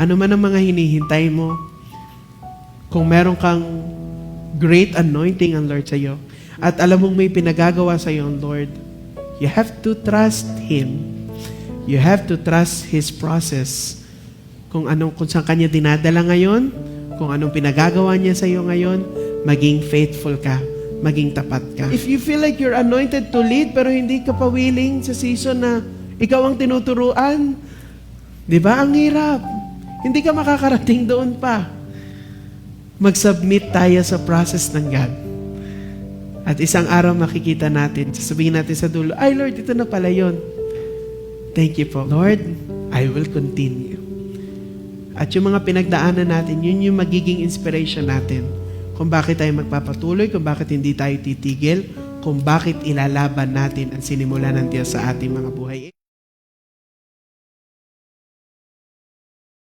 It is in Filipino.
Ano man ang mga hinihintay mo, kung meron kang great anointing ang Lord sa'yo, at alam mong may pinagagawa sa'yo ang Lord, you have to trust Him. You have to trust His process. Kung saan Kanya dinadala ngayon, kung anong pinagagawa niya sa iyo ngayon, maging faithful ka, maging tapat ka. If you feel like you're anointed to lead pero hindi ka pa willing sa season na ikaw ang tinuturuan, di ba? Ang hirap. Hindi ka makakarating doon pa. Mag-submit tayo sa process ng God. At isang araw makikita natin, sasabihin natin sa dulo, ay Lord, ito na pala yun. Thank you po. Lord, I will continue. At yung mga pinagdaanan natin, yun yung magiging inspiration natin. Kung bakit tayo magpapatuloy, kung bakit hindi tayo titigil, kung bakit ilalaban natin ang sinimula ng Diyos sa ating mga buhay.